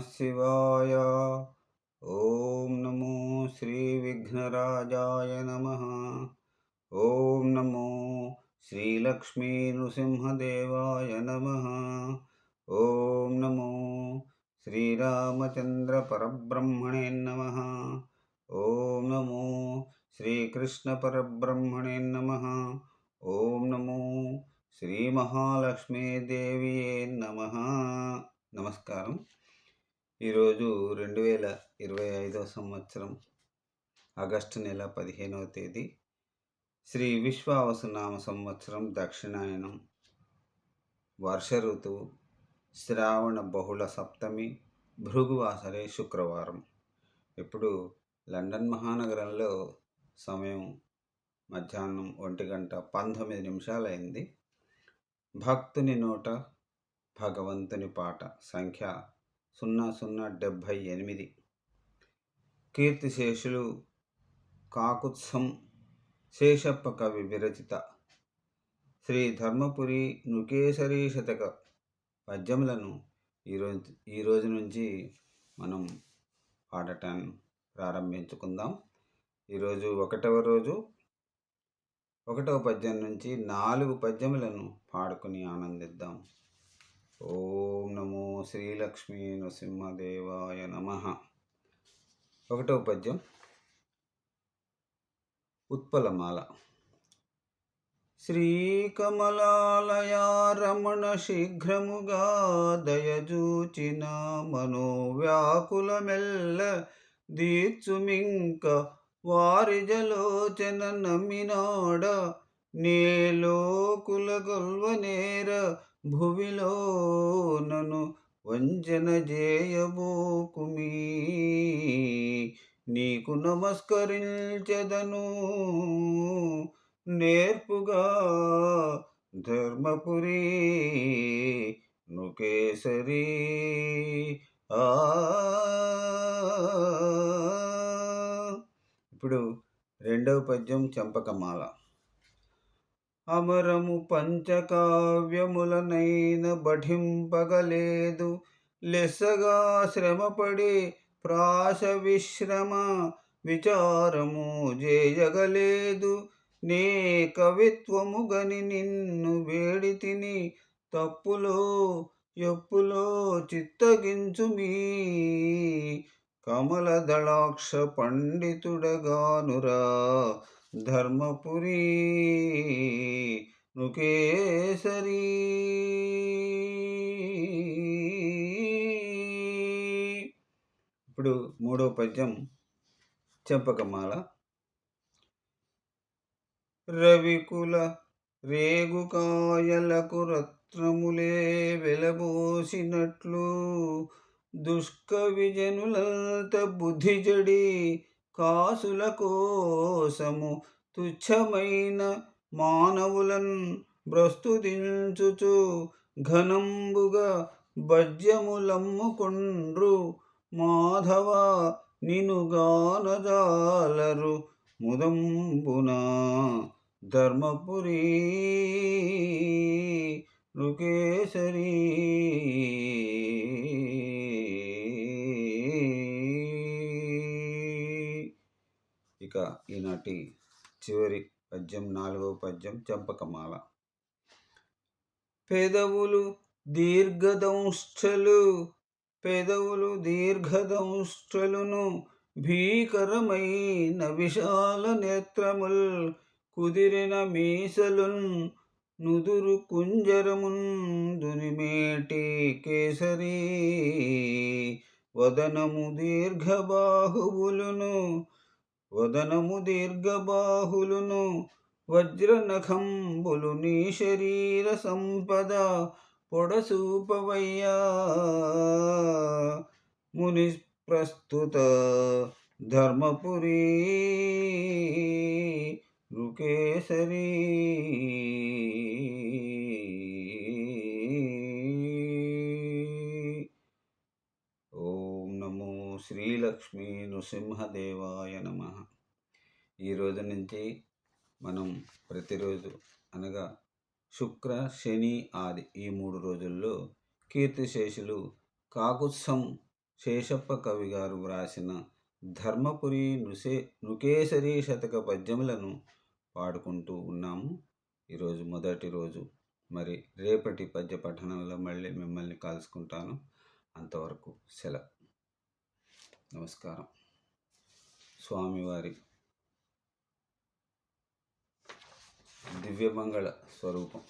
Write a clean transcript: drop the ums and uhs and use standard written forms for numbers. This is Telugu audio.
శివాయ. ఓం నమో శ్రీ విఘ్నరాజాయ నమః. ఓం నమో శ్రీ లక్ష్మీ నృసింహదేవాయ నమః. ఓం నమో శ్రీరామచంద్ర పరబ్రహ్మణే నమః. ఓం నమో శ్రీకృష్ణ పరబ్రహ్మణే నమః. ఓం నమో శ్రీ మహాలక్ష్మీదేవియే నమః. నమస్కారం. ఈరోజు 2025 సంవత్సరం ఆగస్టు నెల 15వ తేదీ, శ్రీ విశ్వావసునామ సంవత్సరం, దక్షిణాయనం, వర్ష ఋతువు, శ్రావణ బహుళ సప్తమి, భృగువాసరే, శుక్రవారం. ఇప్పుడు లండన్ మహానగరంలో సమయం మధ్యాహ్నం 1:19 అయింది. భక్తుని నోట భగవంతుని పాట సంఖ్య 0078. కీర్తిశేషులు కాకుత్సం శేషప్ప కవి విరచిత శ్రీ ధర్మపురి నృకేసరీ శతక పద్యములను ఈరోజు నుంచి మనం పాడటాన్ని ప్రారంభించుకుందాం. ఈరోజు 1వ రోజు 1వ పద్యం నుంచి 4 పద్యములను పాడుకుని ఆనందిద్దాం. ఓం నమో శ్రీలక్ష్మీ నృసింహదేవాయ నమః. 1వ పద్యం. ఉత్పలమాల. శ్రీకమలాలయా రమణ శీఘ్రముగా దయజూచిన మనోవ్యాకులమెల్ల దీర్చుమింక వారిజలోచన నమ్మినాడ నేలోకుల గొల్వనేర భువిలో నను వంచన చేయబోకుమీ నీకు నమస్కరించెదను నేర్పుగా ధర్మపురి నృకేసరీ. ఇప్పుడు 2వ పద్యం. చంపకమాల. అమరము పంచకావ్యములనైన బఠింపగలేదు లెస్సగా శ్రమపడి ప్రాస విశ్రమ విచారము చేయగలేదు నే కవిత్వము గని నిన్ను వేడి తిని తప్పులో ఎప్పులో చిత్తగించుమీ కమలదళాక్ష పండితుడగానురా ధర్మపురి నృకేసరీ. ఇప్పుడు 3వ పద్యం. చంపకమాల. రవికుల రేగుకాయలకు రత్నములే వెలబోసినట్లు దుష్కవిజనులంత బుద్ధి జడి కాసుల కోసము తుచ్చమైన మానవులన్ భ్రస్తుదించుచు ఘనంబుగా భజ్యములమ్ముకొండ్రు మాధవ నిను గానజాలరు ముదంబున ధర్మపురి నృకేసరీ. ఇక ఈనాటి చివరి పద్యం 4వ పద్యం. చంపకమాల. పెదవులు దీర్ఘదంష్ట్రలును భీకరమైన విశాల నేత్రముల్ కుదిరిన మీసలున్ నుదురు కుంజరమున్ దునిమేటి కేసరీ వదనము దీర్ఘబాహులును వజ్రనఖంబులు నీ శరీర సంపద పొడసూపవయ్యా ముని ప్రస్తుత ధర్మపురి నృకేసరీ. ఓం నమో శ్రీలక్ష్మీ నృసింహదేవాయ నమః. ఈరోజు నుంచి మనం ప్రతిరోజు అనగా శుక్ర, శని, ఆది ఈ 3 రోజుల్లో కీర్తిశేషులు కాకుత్సం శేషప్ప కవి గారు వ్రాసిన ధర్మపురి నుకేసరి శతక పద్యములను పాడుకుంటూ ఉన్నాము. ఈరోజు మొదటి రోజు. మరి రేపటి పద్య పఠనంలో మళ్ళీ మిమ్మల్ని కలుసుకుంటాను. అంతవరకు సెలవు. నమస్కారం. స్వామివారి దివ్యమంగళ స్వరూపం.